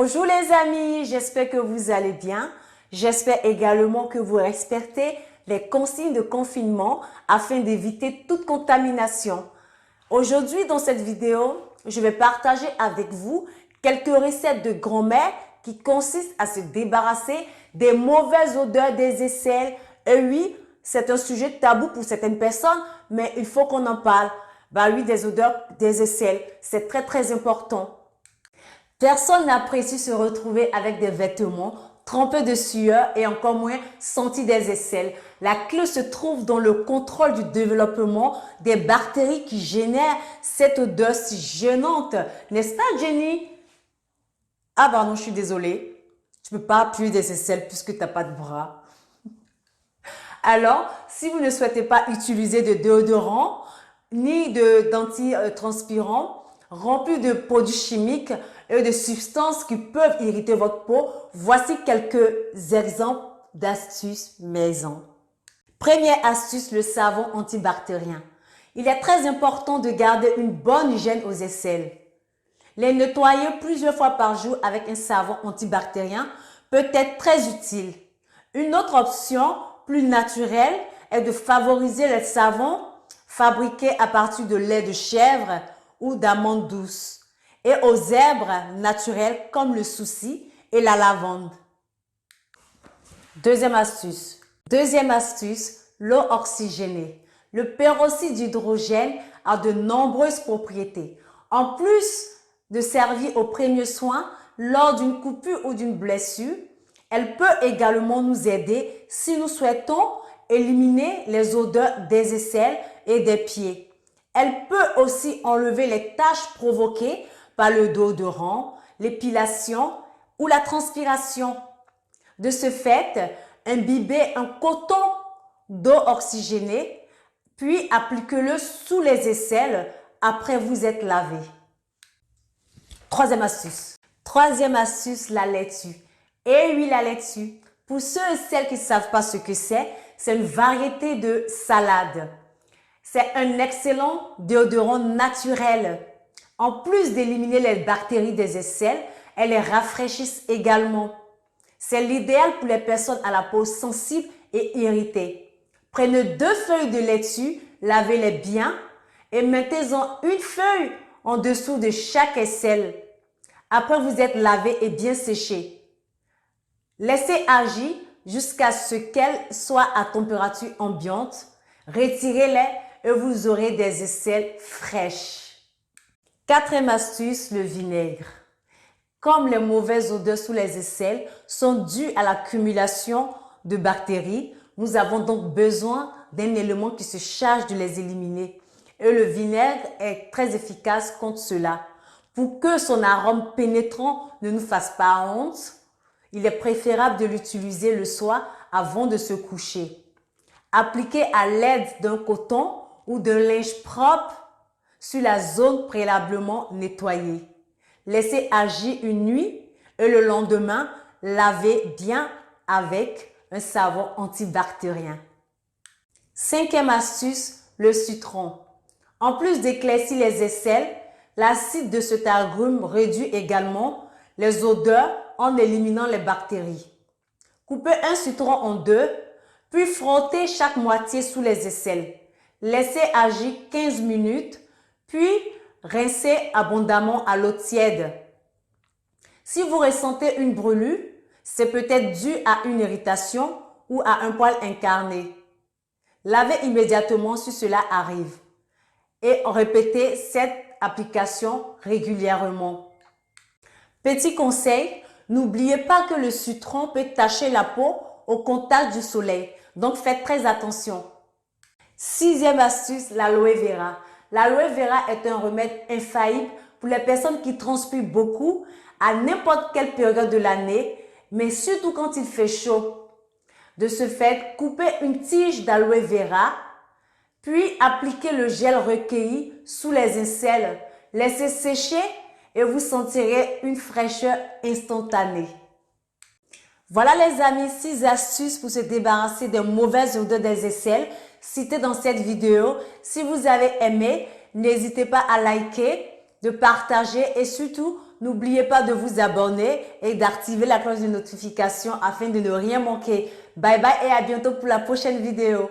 Bonjour les amis, j'espère que vous allez bien. J'espère également que vous respectez les consignes de confinement afin d'éviter toute contamination. Aujourd'hui, dans cette vidéo, je vais partager avec vous quelques recettes de grand-mère qui consistent à se débarrasser des mauvaises odeurs des aisselles. Et oui, c'est un sujet tabou pour certaines personnes, mais il faut qu'on en parle. Bah oui, des odeurs des aisselles, c'est très important. Personne n'apprécie se retrouver avec des vêtements trempés de sueur et encore moins sentis des aisselles. La clé se trouve dans le contrôle du développement des bactéries qui génèrent cette odeur si gênante. N'est-ce pas, Jenny? Ah pardon, je suis désolée. Tu ne peux pas appuyer des aisselles puisque tu n'as pas de bras. Alors, si vous ne souhaitez pas utiliser de déodorant ni d'antitranspirant remplis de produits chimiques et de substances qui peuvent irriter votre peau, voici quelques exemples d'astuces maison. Première astuce, le savon antibactérien. Il est très important de garder une bonne hygiène aux aisselles. Les nettoyer plusieurs fois par jour avec un savon antibactérien peut être très utile. Une autre option plus naturelle est de favoriser les savons fabriqués à partir de lait de chèvre ou d'amandes douces et aux herbes naturelles comme le souci et la lavande. Deuxième astuce, l'eau oxygénée. Le peroxyde d'hydrogène a de nombreuses propriétés. En plus de servir aux premiers soins lors d'une coupure ou d'une blessure, elle peut également nous aider si nous souhaitons éliminer les odeurs des aisselles et des pieds. Elle peut aussi enlever les taches provoquées par le déodorant, l'épilation ou la transpiration. De ce fait, imbibez un coton d'eau oxygénée, puis appliquez-le sous les aisselles après vous être lavé. Troisième astuce, la laitue. Et oui, la laitue. Pour ceux et celles qui ne savent pas ce que c'est une variété de salade. C'est un excellent déodorant naturel. En plus d'éliminer les bactéries des aisselles, elles les rafraîchissent également. C'est l'idéal pour les personnes à la peau sensible et irritée. Prenez 2 feuilles de laitue, lavez-les bien et mettez-en une feuille en dessous de chaque aisselle. Après vous êtes lavé et bien séché. Laissez agir jusqu'à ce qu'elles soient à température ambiante. Retirez-les et vous aurez des aisselles fraîches. Quatrième astuce, le vinaigre. Comme les mauvaises odeurs sous les aisselles sont dues à l'accumulation de bactéries, nous avons donc besoin d'un élément qui se charge de les éliminer. Et le vinaigre est très efficace contre cela. Pour que son arôme pénétrant ne nous fasse pas honte, il est préférable de l'utiliser le soir avant de se coucher. Appliquez à l'aide d'un coton ou d'un linge propre sur la zone préalablement nettoyée. Laissez agir une nuit et le lendemain, lavez bien avec un savon antibactérien. Cinquième astuce, le citron. En plus d'éclaircir les aisselles, l'acide de cet agrume réduit également les odeurs en éliminant les bactéries. Coupez un citron en 2, puis frottez chaque moitié sous les aisselles. Laissez agir 15 minutes, puis rincez abondamment à l'eau tiède. Si vous ressentez une brûlure, c'est peut-être dû à une irritation ou à un poil incarné. Lavez immédiatement si cela arrive et répétez cette application régulièrement. Petit conseil, n'oubliez pas que le citron peut tacher la peau au contact du soleil, donc faites très attention. Sixième astuce, l'aloe vera. L'aloe vera est un remède infaillible pour les personnes qui transpirent beaucoup à n'importe quelle période de l'année, mais surtout quand il fait chaud. De ce fait, coupez une tige d'aloe vera, puis appliquez le gel recueilli sous les aisselles. Laissez sécher et vous sentirez une fraîcheur instantanée. Voilà les amis, 6 astuces pour se débarrasser des mauvaises odeurs des aisselles citées dans cette vidéo. Si vous avez aimé, n'hésitez pas à liker, de partager et surtout n'oubliez pas de vous abonner et d'activer la cloche de notification afin de ne rien manquer. Bye bye et à bientôt pour la prochaine vidéo.